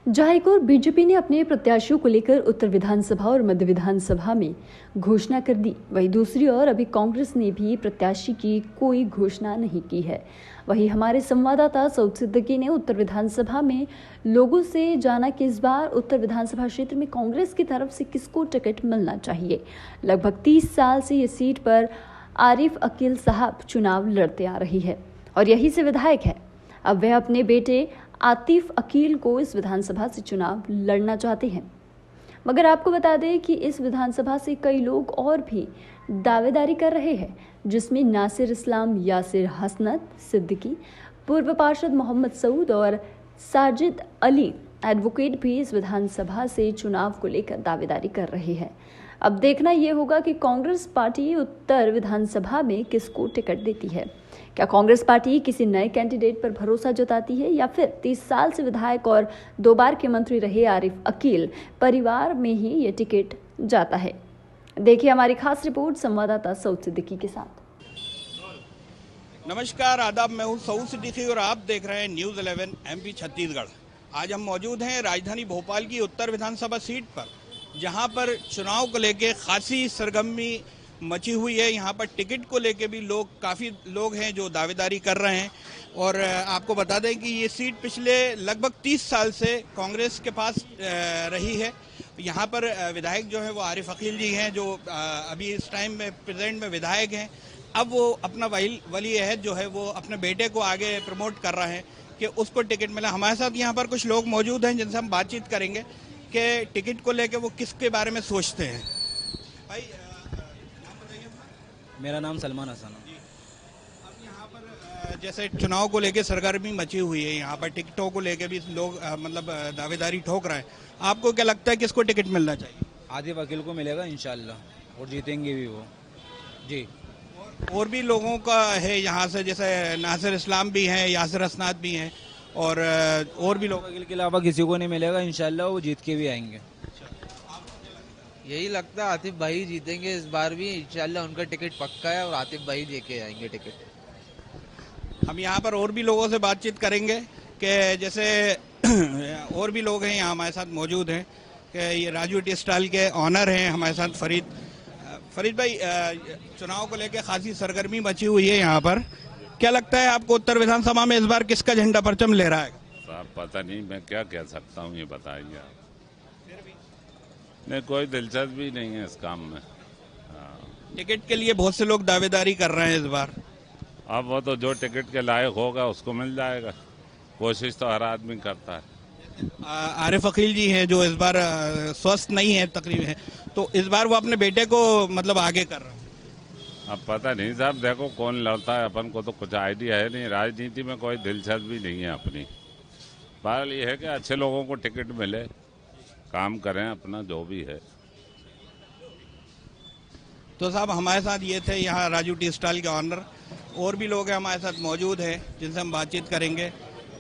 जहां एक और बीजेपी ने अपने प्रत्याशियों को लेकर उत्तर विधानसभा और मध्य विधानसभा में घोषणा कर दी, वहीं दूसरी ओर अभी कांग्रेस ने भी प्रत्याशी की कोई घोषणा नहीं की है। वहीं हमारे संवाददाता सऊद सिद्दीकी ने उत्तर विधानसभा में लोगों से जाना कि इस बार उत्तर विधानसभा क्षेत्र में कांग्रेस की तरफ से किसको टिकट मिलना चाहिए। लगभग 30 साल से ये सीट पर आरिफ अकील साहब चुनाव लड़ते आ रही है और यही से विधायक है। अब वह अपने बेटे आतिफ अकील को इस विधानसभा से चुनाव लड़ना चाहते हैं, मगर आपको बता दें कि इस विधानसभा से कई लोग और भी दावेदारी कर रहे हैं, जिसमें नासिर इस्लाम, यासिर हसनत सिद्दीकी, पूर्व पार्षद मोहम्मद सऊद और साजिद अली एडवोकेट भी इस विधानसभा से चुनाव को लेकर दावेदारी कर रहे हैं। अब देखना यह होगा कि कांग्रेस पार्टी उत्तर विधानसभा में किसको टिकट देती है। क्या कांग्रेस पार्टी किसी नए कैंडिडेट पर भरोसा जताती है या फिर 30 साल से विधायक और 2 बार के मंत्री रहे आरिफ अकील परिवार में ही ये टिकट जाता है। देखिए हमारी खास रिपोर्ट संवाददाता सऊद सिद्दीकी के साथ। नमस्कार, आदाब। मैं हूं सऊद सिद्दीकी और आप देख रहे हैं न्यूज़ 11 एमपी छत्तीसगढ़। आज हम मौजूद हैं राजधानी भोपाल की उत्तर विधानसभा सीट पर, जहां पर चुनाव को लेकर खासी सरगर्मी मची हुई है। यहाँ पर टिकट को लेके भी काफ़ी लोग हैं जो दावेदारी कर रहे हैं। और आपको बता दें कि ये सीट पिछले लगभग 30 साल से कांग्रेस के पास रही है। यहाँ पर विधायक जो है वो आरिफ अकील जी हैं, जो अभी इस टाइम में प्रेजेंट में विधायक हैं। अब वो अपना वली अहद जो है वो अपने बेटे को आगे प्रमोट कर रहे हैं कि उसको टिकट मिला। हमारे साथ यहाँ पर कुछ लोग मौजूद हैं जिनसे हम बातचीत करेंगे कि टिकट को लेकर वो किसके बारे में सोचते हैं। भाई, मेरा नाम सलमान हसन है। अब यहाँ पर जैसे चुनाव को लेके सरगर्मी मची हुई है, यहाँ पर टिकटों को लेके भी लोग मतलब दावेदारी ठोक रहे हैं। आपको क्या लगता है किसको टिकट मिलना चाहिए? आतिफ अकील को मिलेगा इंशाल्लाह, और जीतेंगे भी वो जी। और भी लोगों का है यहाँ से, जैसे नासिर इस्लाम भी हैं, यासिर हसनात भी हैं, और भी लोग। अकील के अलावा किसी को नहीं मिलेगा, इंशाल्लाह वो जीत के भी आएंगे। यही लगता है आतिफ भाई जीतेंगे इस बार भी इंशाल्लाह। उनका टिकट पक्का है और आतिफ भाई लेके आएंगे टिकट। हम यहाँ पर और भी लोगों से बातचीत करेंगे कि जैसे और भी लोग हैं यहाँ हमारे साथ मौजूद हैं कि ये राजू टी स्टॉल के ऑनर हैं हमारे साथ फरीद भाई। चुनाव को लेकर खासी सरगर्मी मची हुई है यहाँ पर, क्या लगता है आपको उत्तर विधानसभा में इस बार किसका झंडा परचम ले रहा है? साहब पता नहीं, मैं क्या कह सकता हूँ, ये बताइए आप। नहीं, कोई दिलचस्पी नहीं है इस काम में। टिकट के लिए बहुत से लोग दावेदारी कर रहे हैं इस बार। अब वो तो जो टिकट के लायक होगा उसको मिल जाएगा, कोशिश तो हर आदमी करता है। आरिफ अकील जी हैं जो इस बार स्वस्थ नहीं है तकरीबन, तो इस बार वो अपने बेटे को मतलब आगे कर रहे हैं। अब पता नहीं साहब, देखो कौन लड़ता है, अपन को तो कुछ आइडिया है नहीं। राजनीति में कोई दिलचस्पी नहीं है अपनी। बहरहाल ये है कि अच्छे लोगों को टिकट मिले, काम करें अपना जो भी है। तो साहब हमारे साथ ये थे यहाँ राजू टी स्टॉल के ऑनर। और भी लोग हैं हमारे साथ मौजूद हैं जिनसे हम बातचीत करेंगे।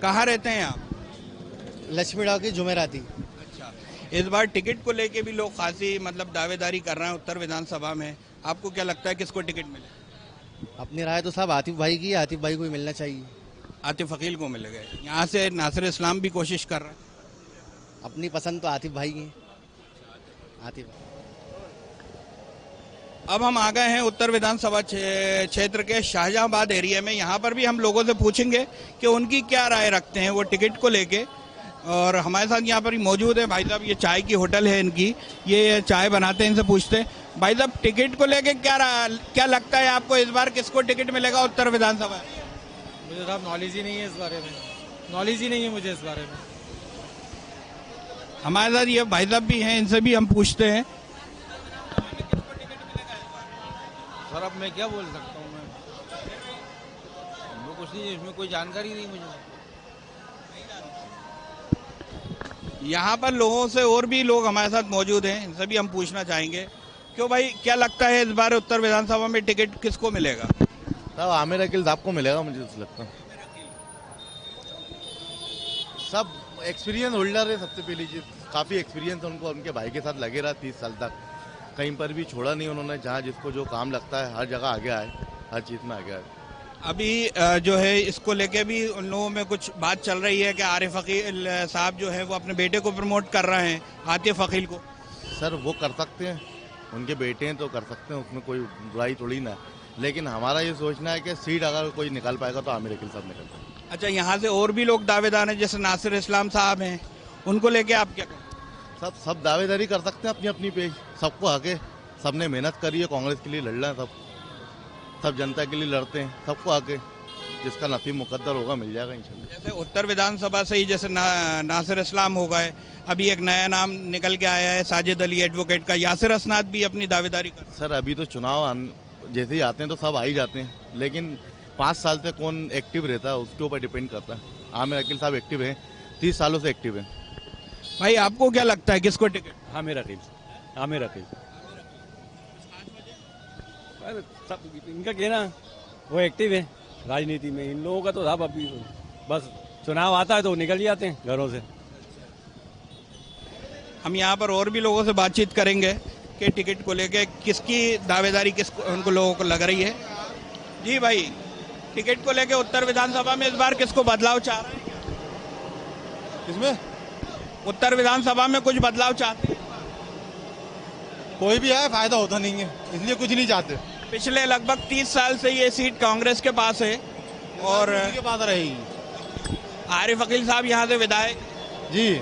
कहाँ रहते हैं आप? लक्ष्मीड़ा की जुमेराती। अच्छा, इस बार टिकट को लेके भी लोग खासी मतलब दावेदारी कर रहे हैं उत्तर विधानसभा में। आपको क्या लगता है किसको टिकट मिले? अपनी राय तो साहब आतिफ भाई की, आतिफ भाई को ही मिलना चाहिए। आतिफ अकील को मिलेगा। यहाँ से नासिर इस्लाम भी कोशिश कर रहा है। अपनी पसंद तो आतिफ भाई की, आतिफ। अब हम आ गए हैं उत्तर विधानसभा क्षेत्र के शाहजहांबाद एरिया में। यहाँ पर भी हम लोगों से पूछेंगे कि उनकी क्या राय रखते हैं वो टिकट को लेके। और हमारे साथ यहाँ पर ही मौजूद है भाई साहब, ये चाय की होटल है इनकी, ये चाय बनाते हैं, इनसे पूछते हैं। भाई साहब, टिकट को लेके क्या लगता है आपको इस बार किसको टिकट मिलेगा उत्तर विधानसभा? मुझे साहब नॉलेज ही नहीं है इस बारे में, नॉलेज ही नहीं है मुझे इस बारे में। हमारे साथ ये भाई साहब भी हैं, इनसे भी हम पूछते हैं। सर अब मैं क्या बोल सकता हूँ, मैं कुछ नहीं, इसमें कोई जानकारी नहीं मुझे। यहाँ पर लोगों से और भी लोग हमारे साथ मौजूद हैं, इनसे भी हम पूछना चाहेंगे। क्यों भाई, क्या लगता है इस बार उत्तर विधानसभा में टिकट किसको मिलेगा? साहब आमिर अकील साहब को मिलेगा, मुझे तो लगता है। सब एक्सपीरियंस होल्डर है सबसे पहली चीज। काफ़ी एक्सपीरियंस उनको, उनके भाई के साथ लगे रहा 30 साल तक, कहीं पर भी छोड़ा नहीं उन्होंने। जहाँ जिसको जो काम लगता है हर जगह आगे आए, हर चीज़ में आगे आए। अभी जो है इसको लेके भी उन लोगों में कुछ बात चल रही है कि आरिफ अकील साहब जो है वो अपने बेटे को प्रमोट कर रहे हैं, आतिफ अकील को। सर वो कर सकते हैं, उनके बेटे हैं तो कर सकते हैं, उसमें कोई बुराई थोड़ी ना है। लेकिन हमारा ये सोचना है कि सीट अगर कोई निकाल पाएगा तो आमिर अकील साहब निकल पाएंगे। अच्छा, यहाँ से और भी लोग दावेदार हैं, जैसे नासिर इस्लाम साहब हैं, उनको लेके आप क्या कहें? सब दावेदारी कर सकते हैं अपनी अपनी पे, सबको आके, सबने मेहनत करी है, कांग्रेस के लिए लड़ रहे हैं, सब जनता के लिए लड़ते हैं, सबको आके जिसका नसीब मुकद्दर होगा मिल जाएगा इंशाल्लाह। जैसे उत्तर विधानसभा से ही जैसे नासिर इस्लाम हो गए, अभी एक नया नाम निकल के आया है साजिद अली एडवोकेट का, यासिर असनाद भी अपनी दावेदारी कर। सर अभी तो चुनाव जैसे ही आते हैं तो सब आ ही जाते हैं, लेकिन 5 साल से कौन एक्टिव रहता है उसके ऊपर डिपेंड करता है। आमिर अकील साहब एक्टिव हैं, 30 सालों से एक्टिव हैं। भाई आपको क्या लगता है किसको टिकट? आमिर अकील। सब इनका कहना, वो एक्टिव है राजनीति में, इन लोगों का तो साहब अभी बस चुनाव आता है तो निकल जाते हैं घरों से। हम यहाँ पर और भी लोगों से बातचीत करेंगे कि टिकट को लेके किसकी दावेदारी उनको लोगों को लग रही है। जी भाई, टिकट को लेके उत्तर विधानसभा में इस बार किसको बदलाव चाह रहे हैं? इसमें उत्तर विधानसभा में कुछ बदलाव चाहते हैं? कोई भी आए फायदा होता नहीं है, इसलिए कुछ नहीं चाहते। पिछले लगभग 30 साल से ये सीट कांग्रेस के पास है और के पास रहेगी। आरिफ अकील साहब यहाँ से विधायक। जी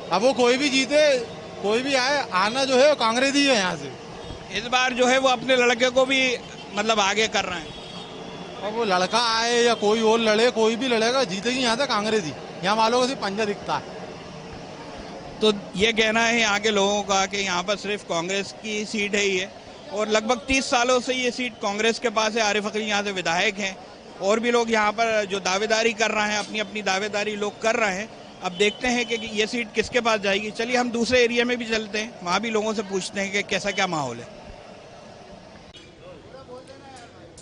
अब वो कोई भी जीते, कोई भी आए, आना जो है कांग्रेस ही है यहाँ से। इस बार जो है वो अपने लड़के को भी मतलब आगे कर रहे हैं। और वो लड़का आए या कोई और लड़े, कोई भी लड़ेगा, जीतेगी यहाँ से कांग्रेस ही। यहाँ वालों को सिर्फ पंजा दिखता है। तो ये कहना है यहाँ के लोगों का कि यहाँ पर सिर्फ कांग्रेस की सीट है ही है और लगभग 30 सालों से ये सीट कांग्रेस के पास है। आरिफ अकील यहाँ से विधायक हैं और भी लोग यहाँ पर जो दावेदारी कर रहे हैं, अपनी अपनी दावेदारी लोग कर रहे हैं। अब देखते हैं कि ये सीट किसके पास जाएगी। चलिए हम दूसरे एरिया में भी चलते हैं, वहाँ भी लोगों से पूछते हैं कि कैसा क्या माहौल है।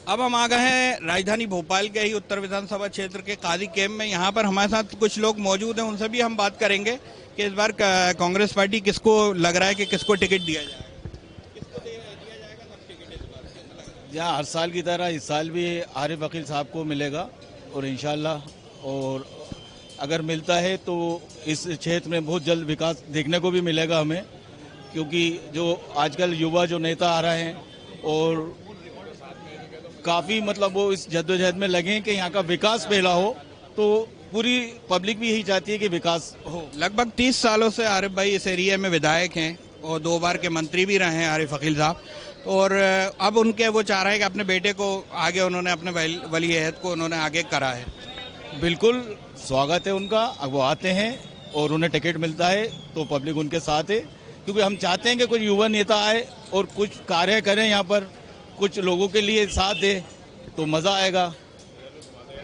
अब हम आ गए हैं राजधानी भोपाल के ही उत्तर विधानसभा क्षेत्र के काजी कैंप में। यहाँ पर हमारे साथ कुछ लोग मौजूद हैं, उनसे भी हम बात करेंगे कि इस बार कांग्रेस पार्टी किसको लग रहा है कि किसको टिकट दिया जाएगा। जहाँ हर साल की तरह इस साल भी आरिफ अकील साहब को मिलेगा और इंशाल्लाह, और अगर मिलता है तो इस क्षेत्र में बहुत जल्द विकास देखने को भी मिलेगा हमें, क्योंकि जो आजकल युवा जो नेता आ रहे हैं और काफ़ी मतलब वो इस जद्दोजहद में लगे कि यहाँ का विकास पहला हो, तो पूरी पब्लिक भी यही चाहती है कि विकास हो। लगभग 30 सालों से आरिफ भाई इस एरिया में विधायक हैं और 2 बार के मंत्री भी रहे हैं आरिफ अकील साहब, और अब उनके वो चाह रहे हैं कि अपने बेटे को आगे, उन्होंने अपने वली अहद को उन्होंने आगे करा है। बिल्कुल स्वागत है उनका। अब वो आते हैं और उन्हें टिकट मिलता है तो पब्लिक उनके साथ है, क्योंकि हम चाहते हैं कि कुछ युवा नेता आए और कुछ कार्य करें, यहाँ पर कुछ लोगों के लिए साथ दे तो मज़ा आएगा,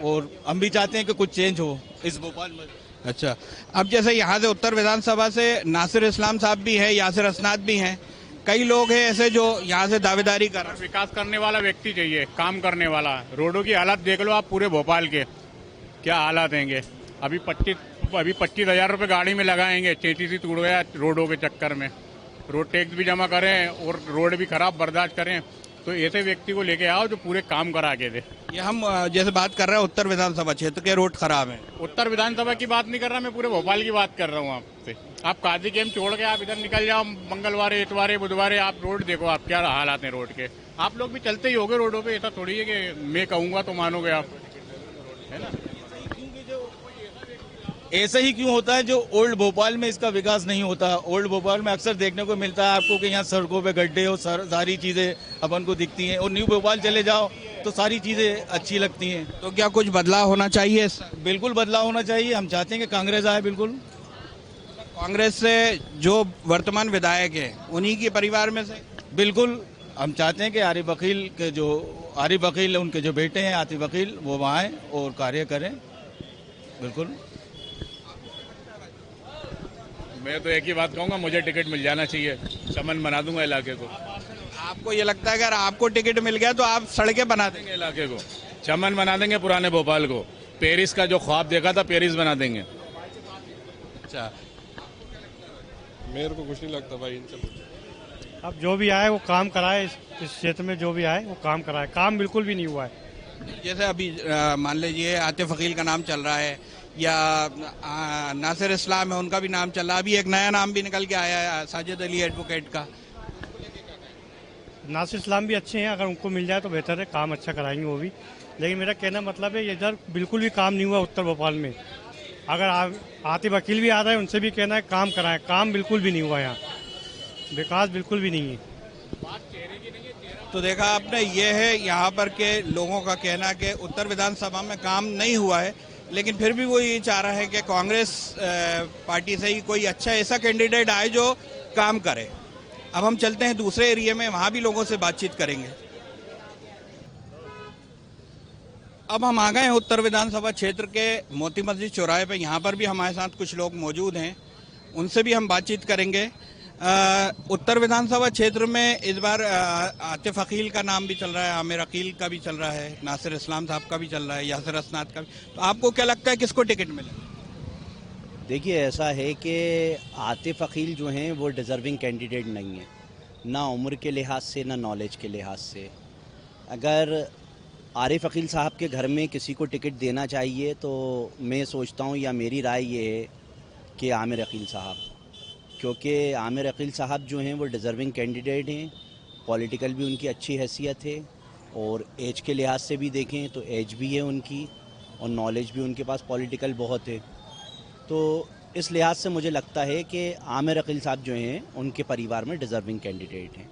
और हम भी चाहते हैं कि कुछ चेंज हो इस भोपाल में। अच्छा, अब जैसे यहाँ से उत्तर विधानसभा से नासिर इस्लाम साहब भी हैं, यासिर असनाद भी हैं, कई लोग हैं ऐसे जो यहाँ से दावेदारी कर रहे हैं। विकास करने वाला व्यक्ति चाहिए, काम करने वाला। रोडों की हालत देख लो आप, पूरे भोपाल के क्या हालात हैंगे। अभी 25,000 रुपये गाड़ी में लगाएंगे, 33 टूट गया रोडों के चक्कर में। रोड टैक्स भी जमा करें और रोड भी खराब बर्दाश्त करें, तो ऐसे व्यक्ति को लेके आओ जो पूरे काम करा के दे। ये हम जैसे बात कर रहे हैं उत्तर विधानसभा क्षेत्र के रोड खराब हैं। उत्तर विधानसभा की बात नहीं कर रहा, मैं पूरे भोपाल की बात कर रहा हूँ आपसे। आप काजी कैंप छोड़ के आप इधर निकल जाओ, मंगलवार, इतवार, बुधवार, आप रोड देखो, आप क्या हालात हैं रोड के। आप लोग भी चलते ही होगे रोडों पे, ऐसा थोड़ी है कि मैं कहूँगा तो मानोगे आप, है ना। ऐसा ही क्यों होता है जो ओल्ड भोपाल में इसका विकास नहीं होता। ओल्ड भोपाल में अक्सर देखने को मिलता है आपको कि यहाँ सड़कों पे गड्ढे और सारी चीज़ें अपन को दिखती हैं, और न्यू भोपाल चले जाओ तो सारी चीज़ें अच्छी लगती हैं। तो क्या कुछ बदलाव होना चाहिए? बिल्कुल बदलाव होना चाहिए। हम चाहते हैं कि कांग्रेस आए। बिल्कुल कांग्रेस से जो वर्तमान विधायक हैं उन्हीं के परिवार में से। बिल्कुल हम चाहते हैं कि आरिफ अकील उनके जो बेटे हैं आतिफ अकील, वो वहाँ आए और कार्य करें। बिल्कुल मैं तो एक ही बात कहूँगा, मुझे टिकट मिल जाना चाहिए, चमन बना दूंगा इलाके को। आपको ये लगता है अगर आपको टिकट मिल गया तो आप सड़कें बना देंगे इलाके को, चमन बना देंगे पुराने भोपाल को। पेरिस का जो ख्वाब देखा था पेरिस बना देंगे। अच्छा, मेरे को कुछ नहीं लगता भाई इनसे कुछ। अब जो भी आए वो काम कराए, इस क्षेत्र में जो भी आए वो काम कराए, काम बिल्कुल भी नहीं हुआ है। जैसे अभी मान लीजिए आतिफ अकील का नाम चल रहा है या नासिर इस्लाम है, उनका भी नाम चल रहा है। अभी एक नया नाम भी निकल के आया है साजिद अली एडवोकेट का। नासिर इस्लाम भी अच्छे हैं, अगर उनको मिल जाए तो बेहतर है, काम अच्छा कराएंगे वो भी। लेकिन मेरा कहना मतलब है इधर बिल्कुल भी काम नहीं हुआ उत्तर भोपाल में। अगर आतिफ अकील भी आ रहे हैं, उनसे भी कहना है काम कराएं, काम बिल्कुल भी नहीं हुआ यहाँ, विकास बिल्कुल भी नहीं है। तो देखा आपने, ये है यहाँ पर के लोगों का कहना कि उत्तर विधानसभा में काम नहीं हुआ है, लेकिन फिर भी वो ये चाह रहा है कि कांग्रेस पार्टी से ही कोई अच्छा ऐसा कैंडिडेट आए जो काम करे। अब हम चलते हैं दूसरे एरिया में, वहाँ भी लोगों से बातचीत करेंगे। अब हम आ गए हैं उत्तर विधानसभा क्षेत्र के मोती मस्जिद चौराहे पे। यहाँ पर भी हमारे साथ कुछ लोग मौजूद हैं, उनसे भी हम बातचीत करेंगे। उत्तर विधानसभा क्षेत्र में इस बार आतिफ अकील का नाम भी चल रहा है, आमिर अकील का भी चल रहा है, नासिर इस्लाम साहब का भी चल रहा है, यासिर असनाद का भी। तो आपको क्या लगता है किसको टिकट मिलेगा? देखिए, ऐसा है कि आतिफ अकील जो हैं वो डिज़र्विंग कैंडिडेट नहीं है, ना उम्र के लिहाज से ना नॉलेज के लिहाज से। अगर आरिफ अकील साहब के घर में किसी को टिकट देना चाहिए तो मैं सोचता हूँ, या मेरी राय ये है कि आमिर अकील साहब, क्योंकि आमिर अकील साहब जो हैं वो डिज़र्विंग कैंडिडेट हैं, पॉलिटिकल भी उनकी अच्छी हैसियत है और एज के लिहाज से भी देखें तो एज भी है उनकी और नॉलेज भी उनके पास पॉलिटिकल बहुत है। तो इस लिहाज से मुझे लगता है कि आमिर अकील साहब जो हैं उनके परिवार में डिज़र्विंग कैंडिडेट हैं।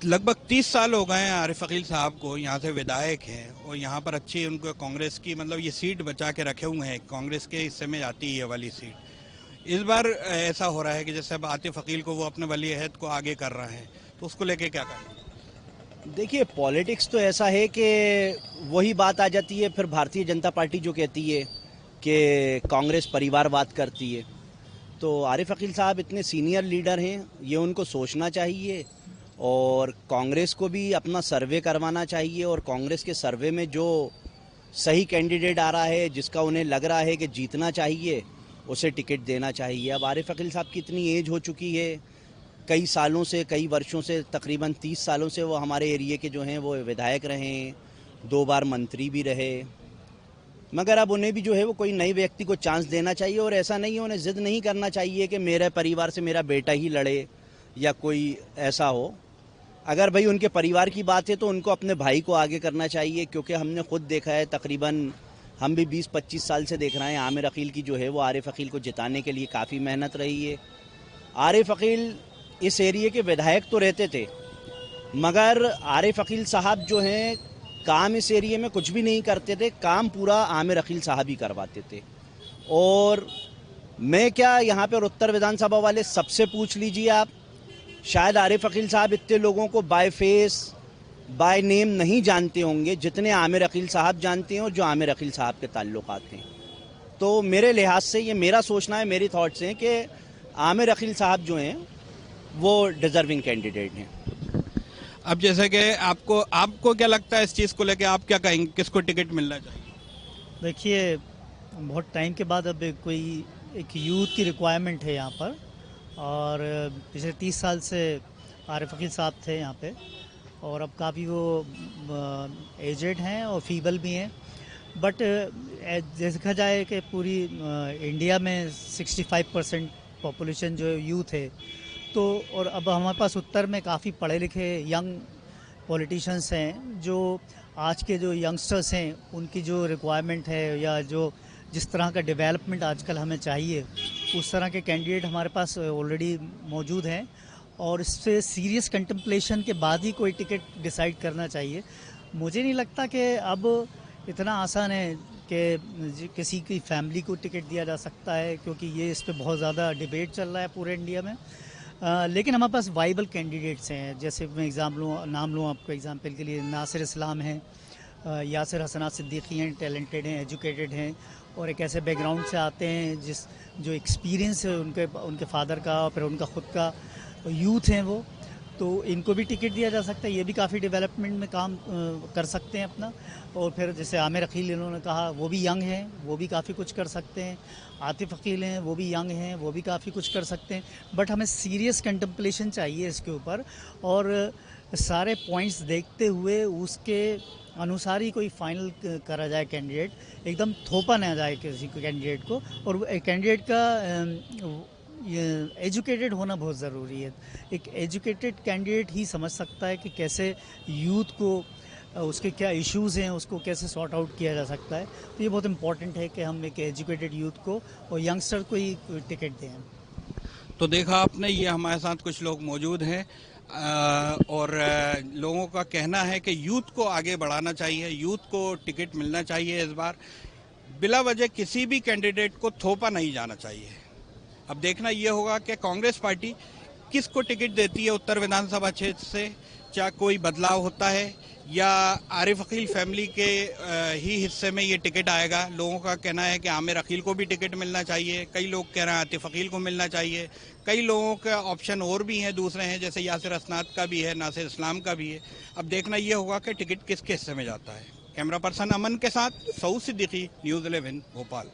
लगभग 30 साल हो गए हैं आरिफ अकील साहब को, यहाँ से विधायक हैं और यहाँ पर अच्छी उनको कांग्रेस की मतलब ये सीट बचा के रखे हुए हैं, कांग्रेस के हिस्से में जाती है ये वाली सीट। इस बार ऐसा हो रहा है कि जैसे अब आतिफ अकील को वो अपने वली अहद को आगे कर रहे हैं, तो उसको लेके क्या करना? देखिए, पॉलिटिक्स तो ऐसा है कि वही बात आ जाती है फिर भारतीय जनता पार्टी जो कहती है कि कांग्रेस परिवारवाद करती है। तो आरिफ अकील साहब इतने सीनियर लीडर हैं, ये उनको सोचना चाहिए और कांग्रेस को भी अपना सर्वे करवाना चाहिए और कांग्रेस के सर्वे में जो सही कैंडिडेट आ रहा है, जिसका उन्हें लग रहा है कि जीतना चाहिए, उसे टिकट देना चाहिए। अब आरिफ अकील साहब की इतनी एज हो चुकी है, कई सालों से, कई वर्षों से, तकरीबन 30 सालों से वो हमारे एरिए के जो हैं वो विधायक रहे, 2 बार मंत्री भी रहे, मगर अब उन्हें भी जो है वो कोई नए व्यक्ति को चांस देना चाहिए। और ऐसा नहीं है, उन्हें ज़िद नहीं करना चाहिए कि मेरे परिवार से मेरा बेटा ही लड़े या कोई ऐसा हो। अगर भाई उनके परिवार की बात है तो उनको अपने भाई को आगे करना चाहिए, क्योंकि हमने खुद देखा है, तकरीबन हम भी 20-25 साल से देख रहे हैं, आमिर अकील की जो है वो आरिफ अकील को जिताने के लिए काफ़ी मेहनत रही है। आरिफ अकील इस एरिए के विधायक तो रहते थे, मगर आरिफ अकील साहब जो हैं काम इस एरिए में कुछ भी नहीं करते थे, काम पूरा आमिर अकील साहब ही करवाते थे। और मैं क्या, यहाँ पर उत्तर विधानसभा वाले सबसे पूछ लीजिए आप, शायद आरिफ अकील साहब इतने लोगों को बाय फेस बाय नेम नहीं जानते होंगे जितने आमिर अकील साहब जानते हैं और जो आमिर अकील साहब के ताल्लुकात हैं। तो मेरे लिहाज से ये मेरा सोचना है, मेरी थॉट्स हैं कि आमिर अकील साहब जो हैं वो डिज़र्विंग कैंडिडेट हैं। अब जैसे कि आपको क्या लगता है इस चीज़ को लेके, आप क्या कहेंगे, किसको टिकट मिलना चाहिए? देखिए, बहुत टाइम के बाद अब कोई एक यूथ की रिक्वायरमेंट है यहाँ पर, और पिछले 30 साल से आरिफ अकील साहब थे यहाँ पे, और अब काफ़ी वो एजेड हैं और फीबल भी हैं। बट देखा जाए कि पूरी इंडिया में 65% पॉपुलेशन जो यूथ है, तो और अब हमारे पास उत्तर में काफ़ी पढ़े लिखे यंग पॉलिटिशियंस हैं, जो आज के जो यंगस्टर्स हैं उनकी जो रिक्वायरमेंट है या जो जिस तरह का डेवलपमेंट आजकल हमें चाहिए, उस तरह के कैंडिडेट हमारे पास ऑलरेडी मौजूद हैं। और इससे सीरियस कंटेम्पलेशन के बाद ही कोई टिकट डिसाइड करना चाहिए। मुझे नहीं लगता कि अब इतना आसान है कि किसी की फैमिली को टिकट दिया जा सकता है, क्योंकि ये इस पर बहुत ज़्यादा डिबेट चल रहा है पूरे इंडिया में। लेकिन हमारे पास वाइबल कैंडिडेट्स हैं, जैसे मैं नाम लूँ आपको एग्जांपल के लिए, नासिर इस्लाम हैं, यासिर असनाद सिद्दीकी हैं, टैलेंटेड हैं, एजुकेटेड हैं और एक ऐसे बैकग्राउंड से आते हैं जो एक्सपीरियंस है उनके फादर का और फिर उनका ख़ुद का यूथ हैं वो। तो इनको भी टिकट दिया जा सकता है, ये भी काफ़ी डेवलपमेंट में काम कर सकते हैं अपना। और फिर जैसे आमिर अकील इन्होंने कहा, वो भी यंग हैं, वो भी काफ़ी कुछ कर सकते हैं। आतिफ अकील हैं, वो भी यंग हैं, वो भी काफ़ी कुछ कर सकते हैं। बट हमें सीरियस कंटेम्पलेशन चाहिए इसके ऊपर, और सारे पॉइंट्स देखते हुए उसके अनुसार ही कोई फाइनल करा जाए कैंडिडेट, एकदम थोपा ना जाए किसी कैंडिडेट को। और कैंडिडेट का एजुकेटेड होना बहुत ज़रूरी है। एक एजुकेटेड कैंडिडेट ही समझ सकता है कि कैसे यूथ को उसके क्या इश्यूज़ हैं, उसको कैसे सॉर्ट आउट किया जा सकता है। तो ये बहुत इम्पॉर्टेंट है कि हम एक एजुकेटेड यूथ को और यंगस्टर को ही टिकट दें। तो देखा आपने, ये हमारे साथ कुछ लोग मौजूद हैं और लोगों का कहना है कि यूथ को आगे बढ़ाना चाहिए, यूथ को टिकट मिलना चाहिए। इस बार बिला वजह किसी भी कैंडिडेट को थोपा नहीं जाना चाहिए। अब देखना ये होगा कि कांग्रेस पार्टी किसको टिकट देती है उत्तर विधानसभा क्षेत्र से, क्या कोई बदलाव होता है या आरिफ अकील फैमिली के ही हिस्से में ये टिकट आएगा। लोगों का कहना है कि आमिर अकील को भी टिकट मिलना चाहिए, कई लोग कह रहे हैं आतिफ अकील को मिलना चाहिए, कई लोगों का ऑप्शन और भी हैं, दूसरे हैं, जैसे यासिर असनाद का भी है, नासिर इस्लाम का भी है। अब देखना ये होगा कि टिकट किसके हिस्से में जाता है। कैमरा पर्सन अमन के साथ सऊद सिद्दीकी, न्यूज़ 11 भोपाल।